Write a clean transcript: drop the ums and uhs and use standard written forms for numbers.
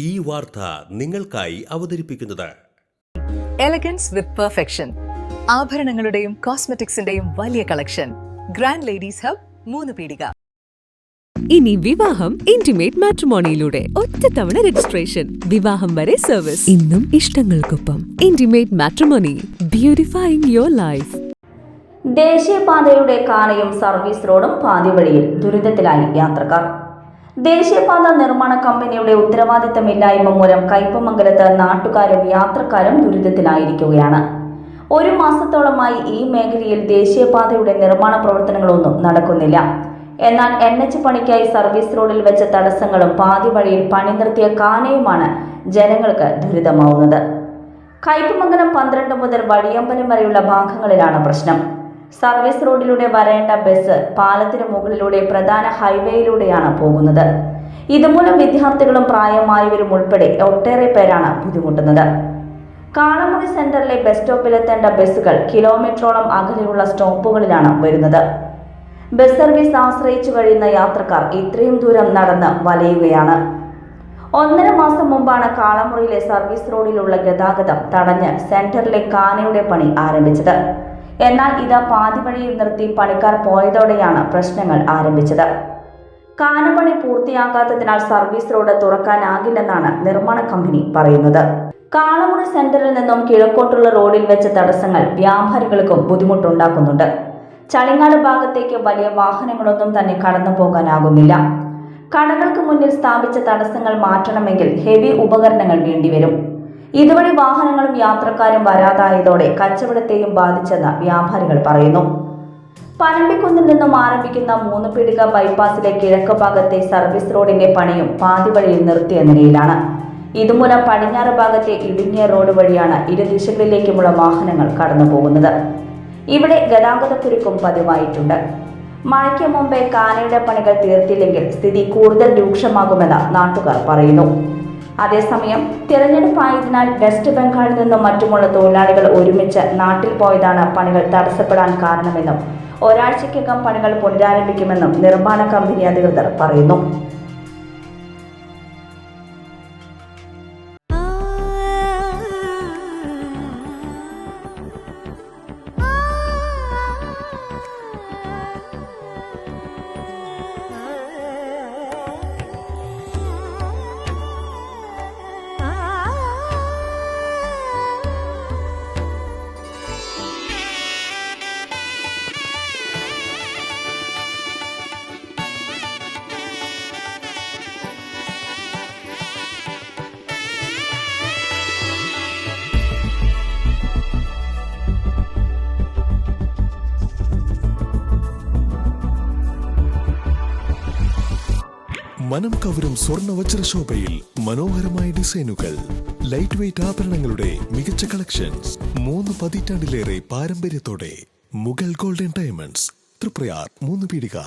ഈ വാർത്ത നിങ്ങൾക്കായി അവതരിപ്പിക്കുന്നത് എലഗൻസ് വിത്ത് പെർഫെക്ഷൻ, ആഭരണങ്ങളുടെയും കോസ്മെറ്റിക്സിന്റെയും വലിയ കളക്ഷൻ. ഗ്രാൻഡ് ലേഡീസ് ഹബ്, 3 പീടിക. ഇനി വിവാഹം ഇന്റിമേറ്റ് മാട്രിമോണിയിലൂടെ ഒറ്റത്തവണ രജിസ്ട്രേഷൻ, വിവാഹം വരെ സർവീസ്. ഇന്നും ഇഷ്ടങ്ങൾക്കൊപ്പം intimate matrimony, beautifying your life. ദേശീയപാതയുടെ കാനയും സർവീസ് റോഡും പാതിവഴിയിൽ, ദുരിതത്തിലായി യാത്രക്കാർ. ദേശീയപാത നിർമ്മാണ കമ്പനിയുടെ ഉത്തരവാദിത്തമില്ലായ്മ മൂലം കയ്പമംഗലത്ത് നാട്ടുകാരും യാത്രക്കാരും ദുരിതത്തിലായിരിക്കുകയാണ്. 1 മാസത്തോളമായി ഈ മേഖലയിൽ ദേശീയപാതയുടെ നിർമ്മാണ പ്രവർത്തനങ്ങളൊന്നും നടക്കുന്നില്ല. എന്നാൽ NH പണിക്കായി സർവീസ് റോഡിൽ വെച്ച തടസ്സങ്ങളും പാതി വഴിയിൽ പണി നിർത്തിയ കാനയുമാണ് ജനങ്ങൾക്ക് ദുരിതമാവുന്നത്. കയ്പമംഗലം 12 മുതൽ വഴിയമ്പലം വരെയുള്ള ഭാഗങ്ങളിലാണ് പ്രശ്നം. സർവീസ് റോഡിലൂടെ വരേണ്ട ബസ് പാലത്തിന് മുകളിലൂടെ പ്രധാന ഹൈവേയിലൂടെയാണ് പോകുന്നത്. ഇതുമൂലം വിദ്യാർത്ഥികളും പ്രായമായവരും ഉൾപ്പെടെ ഒട്ടേറെ പേരാണ് ബുദ്ധിമുട്ടുന്നത്. കാളമുറി സെന്ററിലെ ബസ് സ്റ്റോപ്പിലെത്തേണ്ട ബസ്സുകൾ കിലോമീറ്ററോളം അകലെയുള്ള സ്റ്റോപ്പുകളിലാണ് വരുന്നത്. ബസ് സർവീസ് ആശ്രയിച്ചു കഴിയുന്ന യാത്രക്കാർ ഇത്രയും ദൂരം നടന്ന് വലയുകയാണ്. 1.5 മാസം മുമ്പാണ് കാളമുറിയിലെ സർവീസ് റോഡിലുള്ള ഗതാഗതം തടഞ്ഞ് സെന്ററിലെ കാനയുടെ പണി ആരംഭിച്ചത്. എന്നാൽ ഇത് പാതി വഴിയിൽ നിർത്തി പണിക്കാർ പോയതോടെയാണ് പ്രശ്നങ്ങൾ ആരംഭിച്ചത്. കാനപണി പൂർത്തിയാക്കാത്തതിനാൽ സർവീസ് റോഡ് തുറക്കാനാകില്ലെന്നാണ് നിർമ്മാണ കമ്പനി പറയുന്നത്. കാളമുറി സെന്ററിൽ നിന്നും കിഴക്കോട്ടുള്ള റോഡിൽ വെച്ച തടസ്സങ്ങൾ വ്യാപാരികൾക്കും ബുദ്ധിമുട്ടുണ്ടാക്കുന്നുണ്ട്. ചളിങ്ങാട് ഭാഗത്തേക്ക് വലിയ വാഹനങ്ങളൊന്നും തന്നെ കടന്നു പോകാനാകുന്നില്ല. കടകൾക്ക് മുന്നിൽ സ്ഥാപിച്ച തടസ്സങ്ങൾ മാറ്റണമെങ്കിൽ ഹെവി ഉപകരണങ്ങൾ വേണ്ടിവരും. ഇതുവഴി വാഹനങ്ങളും യാത്രക്കാരും വരാതായതോടെ കച്ചവടത്തെയും ബാധിച്ചെന്ന് വ്യാപാരികൾ പറയുന്നു. പനമ്പിക്കുന്നിൽ നിന്നും ആരംഭിക്കുന്ന 3 പീടിക ബൈപ്പാസിലെ കിഴക്ക് ഭാഗത്തെ സർവീസ് റോഡിന്റെ പണിയും പാതി വഴിയിൽ നിർത്തിയ നിലയിലാണ്. ഇതുമൂലം പടിഞ്ഞാറ് ഭാഗത്തെ ഇടുങ്ങിയ റോഡ് വഴിയാണ് ഇരുദിശകളിലേക്കുമുള്ള വാഹനങ്ങൾ കടന്നു പോകുന്നത്. ഇവിടെ ഗതാഗതക്കുരുക്കും പതിവായിട്ടുണ്ട്. മഴയ്ക്ക് മുമ്പേ കാനയുടെ പണികൾ തീർത്തില്ലെങ്കിൽ സ്ഥിതി കൂടുതൽ രൂക്ഷമാകുമെന്ന് നാട്ടുകാർ പറയുന്നു. അതേസമയം തിരഞ്ഞെടുപ്പായതിനാൽ വെസ്റ്റ് ബംഗാളിൽ നിന്നും മറ്റുമുള്ള തൊഴിലാളികൾ ഒരുമിച്ച് നാട്ടിൽ പോയതാണ് പണികൾ തടസ്സപ്പെടാൻ കാരണമെന്നും ഒരാഴ്ചയ്ക്കകം പണികൾ പുനരാരംഭിക്കുമെന്നും നിർമ്മാണ കമ്പനി അധികൃതർ പറയുന്നു. മനം കവരും സ്വർണ്ണ വജ്രശോഭയിൽ മനോഹരമായ ഡിസൈനുകൾ, ലൈറ്റ് വെയ്റ്റ് ആഭരണങ്ങളുടെ മികച്ച കളക്ഷൻസ്, 3 പതിറ്റാണ്ടിലേറെ പാരമ്പര്യത്തോടെ മുഗൾ ഗോൾഡൻ ഡയമണ്ട്സ്, തൃപ്രയാർ 3 പീടിക.